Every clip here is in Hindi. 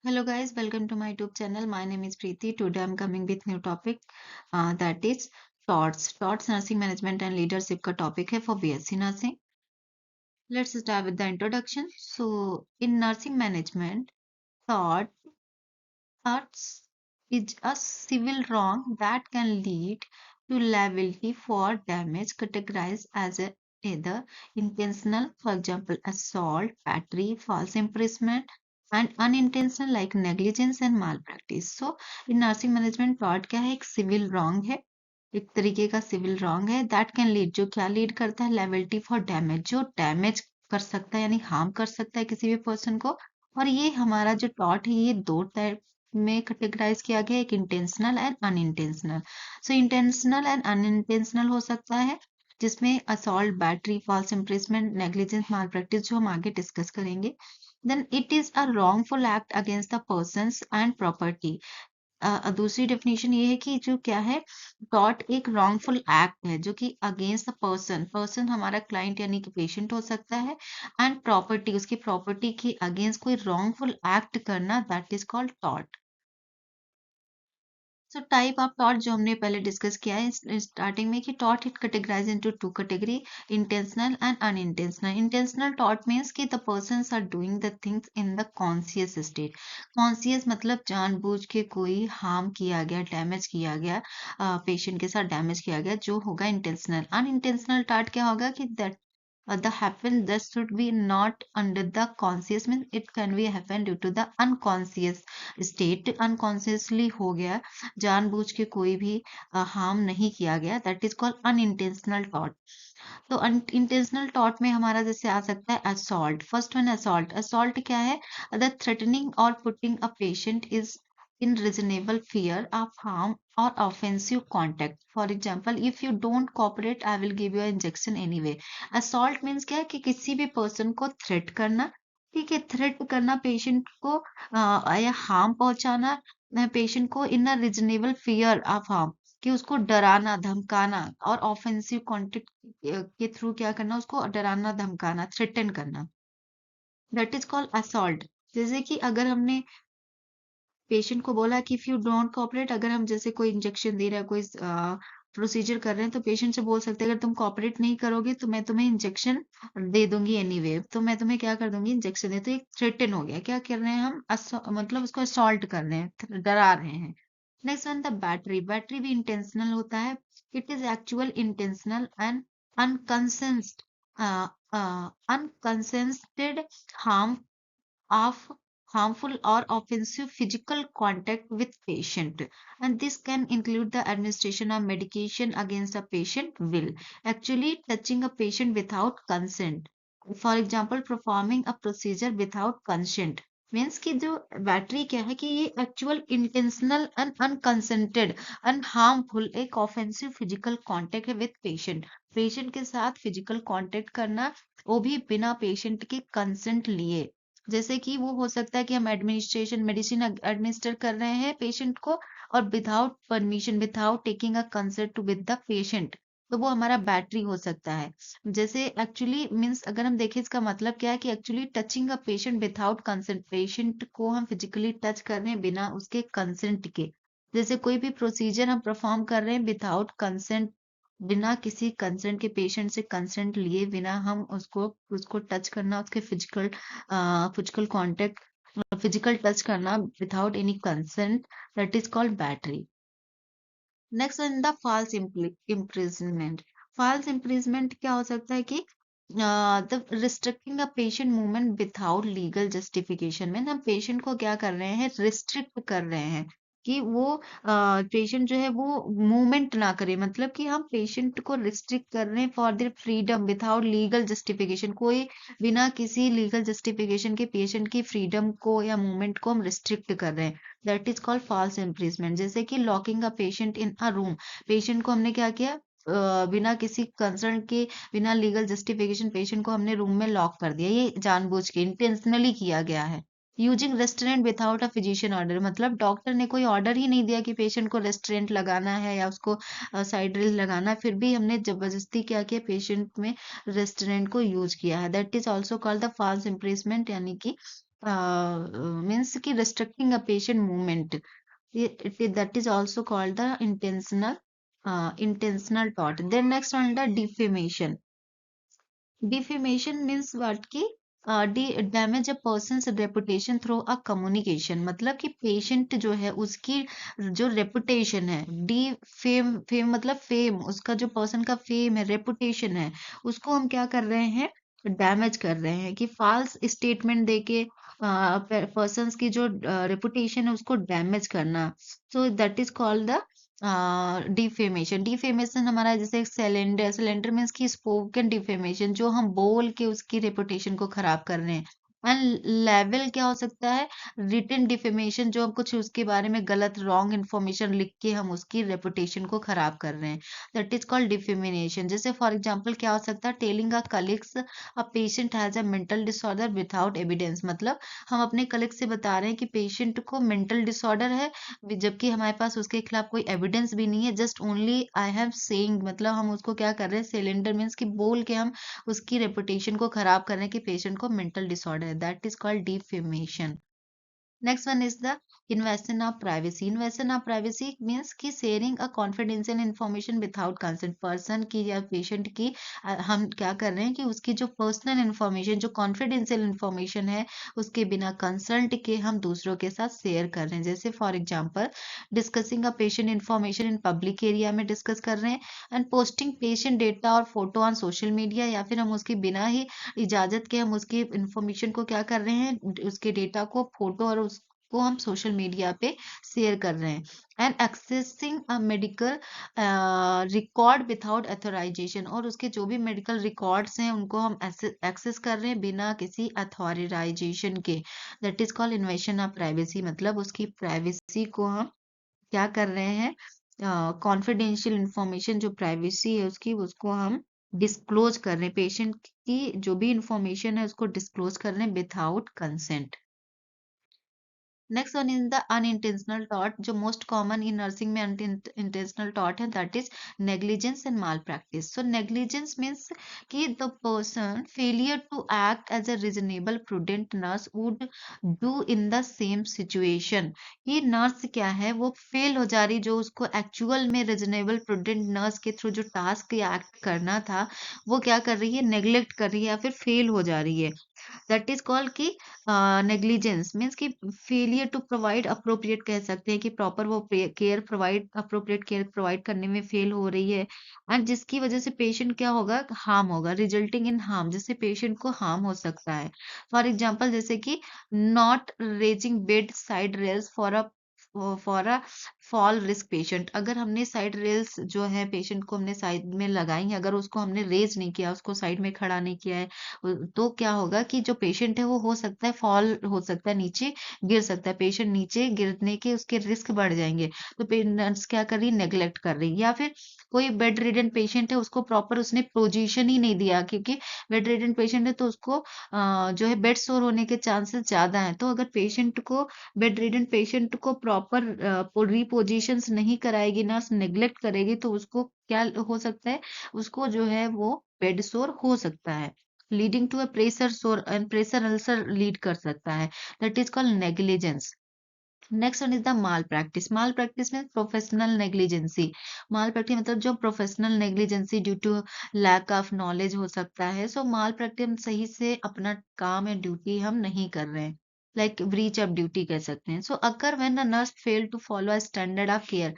Hello guys, welcome to my YouTube channel. My name is Preeti. Today I'm coming with new topic that is TOTS. TOTS Nursing Management and Leadership का topic है for BSc Nursing. Let's start with the introduction. So in nursing management, TOTS is a civil wrong that can lead to liability for damage categorized as either intentional, for example, assault, battery, false imprisonment, and unintentional like negligence and malpractice. So in nursing management tort क्या है एक सिविल रॉन्ग है एक तरीके का सिविल रॉन्ग है दैट कैन लीड जो क्या लीड करता है लायबिलिटी फॉर डैमेज जो डैमेज कर सकता है यानी हार्म कर सकता है किसी भी पर्सन को और ये हमारा जो टॉट है ये दो टाइप में कैटेगराइज किया गया एक intentional and unintentional so intentional and unintentional हो सकता है जिसमें assault battery false imprisonment negligence malpractice जो हम आगे डिस्कस करेंगे then it is a wrongful act against the persons and property दूसरी डेफिनेशन ये है कि जो क्या है टॉट एक रॉन्गफुल एक्ट है जो कि अगेंस्ट द पर्सन पर्सन हमारा क्लाइंट यानी कि पेशेंट हो सकता है एंड प्रॉपर्टी उसकी प्रॉपर्टी के अगेंस्ट कोई रॉन्गफुल एक्ट करना that is called taught so type of taught जो हमने पहले डिस्कस किया है स्टार्टिंग में कि taught it categorise into two category intentional and unintentional intentional taught means कि the persons are doing the things in the conscious state conscious मतलब जानबूझ के कोई हार्म किया गया डैमेज किया गया पेशेंट के साथ डैमेज किया गया जो होगा इंटेंशनल अनइंटेंशनल टॉट क्या होगा कि that the happen this should be not under the conscious means it can be happen due to the unconscious state unconsciously हो गया जानबूझ के कोई भी हार्म नहीं किया गया that is called unintentional thought तो अनइंटेंशनल थॉट में हमारा जैसे आ सकता है assault first one assault assault क्या है द थ्रेटनिंग और putting a patient is in reasonable fear of harm or offensive contact. For example, if you don't cooperate, I will give you an injection anyway. Assault means क्या है कि किसी भी पर्सन को थ्रेट करना ठीक है थ्रेट करना पेशेंट को या हार्म पहुंचाना पेशेंट को in a reasonable fear of harm कि उसको डराना धमकाना और ऑफेंसिव कॉन्टेक्ट के थ्रू क्या करना उसको डराना धमकाना थ्रेटन करना दैट इज कॉल्ड असॉल्ट जैसे कि अगर हमने पेशेंट को बोला कि इफ यू डोंट कोऑपरेट अगर हम जैसे कोई इंजेक्शन दे रहा है कोई प्रोसीजर कर रहे हैं तो पेशेंट से बोल सकते हैं अगर तुम कोऑपरेट नहीं करोगे तो मैं तुम्हें इंजेक्शन दे दूंगी एनीवे तो मैं तुम्हें क्या कर दूंगी इंजेक्शन दे तो एक थ्रेटन हो गया क्या कर रहे हैं हम मतलब उसको असॉल्ट कर रहे हैं डरा रहे हैं next one the battery battery भी इंटेंशनल होता है it is actual intentional and unconsented unconsented harm of harmful or offensive physical contact with patient and this can include the administration of medication against a patient will actually touching a patient without consent for example performing a procedure without consent means कि जो बैटरी क्या है कि ये actual intentional and unconsented and harmful एक ऑफेंसिव फिजिकल कांटेक्ट है विद पेशेंट पेशेंट के साथ फिजिकल कांटेक्ट करना वो भी बिना पेशेंट के कंसेंट लिए जैसे कि वो हो सकता है कि हम एडमिनिस्ट्रेशन मेडिसिन एडमिनिस्टर कर रहे हैं पेशेंट को और without permission without taking a consult to with the patient तो वो हमारा बैटरी हो सकता है जैसे एक्चुअली मींस अगर हम देखें इसका मतलब क्या है कि actually touching a patient without consent patient को हम फिजिकली टच कर रहे हैं बिना उसके कंसेंट के जैसे कोई भी प्रोसीजर हम परफॉर्म कर रहे हैं विदाउट कंसेंट बिना किसी कंसेंट के पेशेंट से कंसेंट लिए बिना हम उसको उसको टच करना उसके फिजिकल कांटेक्ट फिजिकल टच करना without any consent that is called battery next in the false imprisonment false imprisonment क्या हो सकता है कि the restricting a patient movement without legal justification में हम पेशेंट को क्या कर रहे हैं रिस्ट्रिक्ट कर रहे हैं कि वो पेशेंट जो है वो मूवमेंट ना करे मतलब कि हम पेशेंट को रिस्ट्रिक्ट कर रहे हैं for their freedom without legal justification कोई बिना किसी लीगल जस्टिफिकेशन के पेशेंट की फ्रीडम को या मूवमेंट को हम रिस्ट्रिक्ट कर रहे हैं that is called false imprisonment जैसे कि locking a patient in a room patient को हमने क्या किया बिना किसी कंसर्न के बिना लीगल जस्टिफिकेशन पेशेंट को हमने रूम में लॉक कर दिया ये जानबूझ के इंटेंशनली किया गया है using restaurant without a physician order मतलब डॉक्टर ने कोई ऑर्डर ही नहीं दिया कि पेशेंट को रेस्टोरेंट लगाना है या उसको साइड ड्रिल लगाना है फिर भी हमने जबरदस्ती क्या किया पेशेंट में रेस्टोरेंट को यूज किया है that is also called the false imprisonment यानी कि means कि restricting a patient movement. That is also called the intentional tort. Then next one, the defamation. Defamation means what कि damage a person's reputation through a communication. मतलब कि पेशेंट जो है उसकी जो रेपुटेशन है, डी फेम फेम मतलब फेम, उसका जो पर्सन का फेम है, रेपुटेशन है, उसको हम क्या कर रहे हैं, डैमेज कर रहे हैं कि फाल्स स्टेटमेंट देके पर्सन्स की जो रेपुटेशन है उसको डैमेज करना. So that is called the defamation. Defamation हमारा जैसे सेलेंडर. सेलेंडर मीन्स की स्पोकन डिफेमेशन, जो हम बोल के उसकी रेपुटेशन को खराब कर रहे हैं. एंड लेवल क्या हो सकता है, रिटन डिफेमेशन, जो हम कुछ उसके बारे में गलत रॉन्ग इन्फॉर्मेशन लिख के हम उसकी रेपुटेशन को खराब कर रहे हैं. That is called defamation. जैसे फॉर एग्जांपल क्या हो सकता है, telling a colleagues a patient has a mental disorder without evidence. मतलब हम अपने कलीग से बता रहे हैं कि पेशेंट को मेंटल डिसऑर्डर है, जबकि हमारे पास उसके खिलाफ कोई एविडेंस भी नहीं है. Just only I have saying, मतलब हम उसको क्या कर रहे हैं, सिलेंडर मीन्स कि बोल के हम उसकी रेपुटेशन को खराब कर रहे हैं कि पेशेंट को मेंटल डिसऑर्डर है. That is called defamation. Next one is the invasion of privacy. Invasion of privacy means कि sharing a confidential information without consent. Person की या patient की हम क्या कर रहे हैं कि उसकी जो personal information, जो confidential information है, उसके बिना consent के हम दूसरों के साथ share कर रहे हैं. जैसे for example, discussing a patient information in public area में discuss कर रहे हैं, and posting patient data और photo on social media, या फिर हम उसके बिना ही इजाजत के हम उसकी इंफॉर्मेशन को क्या कर रहे हैं, उसके डेटा को, फोटो और उसको हम सोशल मीडिया पे शेयर कर रहे हैं. And accessing a medical record without authorisation, और उसके जो भी मेडिकल रिकॉर्ड्स हैं उनको हम एक्सेस कर रहे हैं बिना किसी अथोराइजेशन के. That is called इन्वेशन of privacy. मतलब उसकी प्राइवेसी को हम क्या कर रहे हैं, कॉन्फिडेंशियल इंफॉर्मेशन जो प्राइवेसी है उसकी, उसको हम डिस्क्लोज कर रहे हैं. पेशेंट की जो भी इंफॉर्मेशन है उसको डिस्क्लोज कर रहे हैं without consent. Next one in the unintentional टॉट, जो मोस्ट कॉमन इन नर्सिंग में अनइंटेंशनल टॉट है, that is negligence and malpractice. So negligence means कि the person failure to act as a reasonable prudent nurse would do in the same situation. ये नर्स क्या है, वो फेल हो जा रही, जो उसको एक्चुअल में रीजनेबल प्रूडेंट नर्स के थ्रू जो टास्क या एक्ट करना था, वो क्या कर रही है, नेग्लेक्ट कर रही है या फिर फेल हो जा रही है. दैट इज कॉल्ड कि नेग्लिजेंस मीन्स कि फेलियर टू प्रोवाइड अप्रोप्रिएट, कह सकते हैं कि प्रॉपर वो care provide, appropriate care provide करने में फेल हो रही है. एंड जिसकी वजह से पेशेंट क्या होगा, हार्म होगा, रिजल्टिंग इन हार्म, जिससे पेशेंट को हार्म हो सकता है. फॉर एग्जाम्पल जैसे कि not raising bed side rails for a fall risk patient. अगर हमने साइड रेल्स जो है पेशेंट को हमने साइड में लगाई है, अगर उसको हमने रेज नहीं किया, उसको साइड में खड़ा नहीं किया है, तो क्या होगा कि जो पेशेंट है वो हो सकता है फॉल हो सकता है, नीचे गिर सकता है. पेशेंट नीचे गिरने के उसके रिस्क बढ़ जाएंगे. तो नर्स क्या कर रही है, नेग्लेक्ट कर रही है. या फिर कोई बेड रिडन पेशेंट है, उसको प्रॉपर उसने पोजीशन ही नहीं दिया, क्योंकि बेड रिडन पेशेंट है तो उसको जो है बेड सोर होने के चांसेस ज्यादा हैं. तो अगर पेशेंट को, बेड रिडन पेशेंट को प्रॉपर रिपोजिशन नहीं कराएगी, नर्स नेग्लेक्ट करेगी, तो उसको क्या हो सकता है, उसको जो है वो बेड सोर हो सकता है, leading to a pressure sore and pressure ulcer lead कर सकता है. That is called negligence. Next one is the malpractice. Malpractice में प्रोफेशनल नेग्लिजेंसी. माल प्रैक्टिस मतलब जो professional negligency due to lack of knowledge हो सकता है. सो माल प्रैक्टिस हम सही से अपना काम या ड्यूटी हम नहीं कर रहे हैं, लाइक ब्रीच ऑफ ड्यूटी कह सकते हैं. So occur when a nurse fail to follow a standard of care,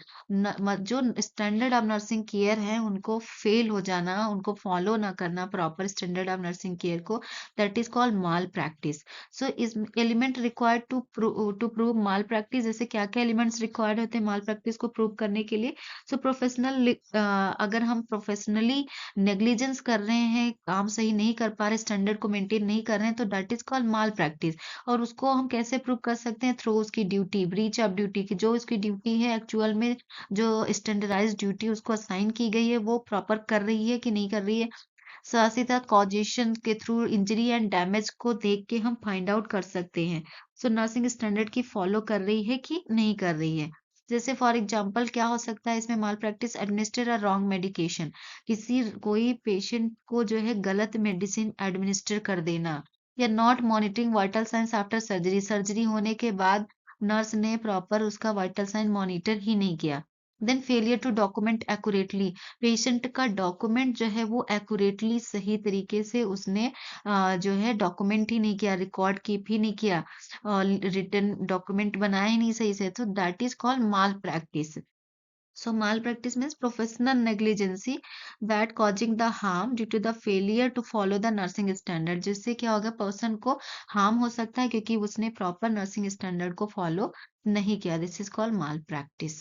जो स्टैंडर्ड ऑफ नर्सिंग केयर है उनको फेल हो जाना, उनको फॉलो ना करना proper standard of nursing care को, that is called malpractice. So इस element required to prove malpractice, जैसे क्या क्या एलिमेंट्स रिक्वायर्ड होते हैं माल प्रैक्टिस को प्रूव करने के लिए. सो प्रोफेशनल, अगर हम प्रोफेशनली नेग्लिजेंस कर रहे हैं, काम सही नहीं कर पा रहे, स्टैंडर्ड को मेंटेन नहीं कर रहे हैं, तो that is called mall practice. और उसको हम कैसे प्रूव कर सकते हैं, थ्रू उसकी ड्यूटी, ब्रीच ऑफ ड्यूटी की, जो उसकी ड्यूटी है एक्चुअल में, जो स्टैंडर्डाइज ड्यूटी उसको असाइन की गई है, वो प्रॉपर कर रही है कि नहीं कर रही है. साथ ही साथ कॉजेशन के थ्रू इंजरी एंड डैमेज को देख के हम फाइंड आउट कर सकते हैं. सो नर्सिंग स्टैंडर्ड की फॉलो कर रही है कि नहीं कर रही है. जैसे फॉर एग्जांपल क्या हो सकता है इसमें, malpractice administer a wrong medication, किसी कोई पेशेंट को जो है गलत मेडिसिन एडमिनिस्टर कर देना. या not monitoring vital science after surgery, surgery होने के बाद नर्स ने प्रॉपर उसका वाइटल साइन मॉनिटर ही नहीं किया। Then failure to document accurately, patient का डॉक्यूमेंट जो है वो एक्यूरेटली सही तरीके से उसने जो है डॉक्यूमेंट ही नहीं किया, रिकॉर्ड कीप ही नहीं किया, रिटन डॉक्यूमेंट बनाया ही नहीं सही से, तो that is called mall practice. So malpractice means professional negligence that causing the harm due to the failure to follow the nursing standard, जिससे क्या होगा, पर्सन को हार्म हो सकता है क्योंकि उसने प्रॉपर नर्सिंग स्टैंडर्ड को फॉलो नहीं किया। This is called malpractice.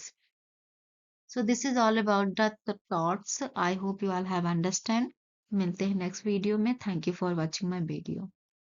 So this is all about the thoughts. I hope you all have understand. मिलते हैं नेक्स्ट वीडियो में। Thank you for watching my video.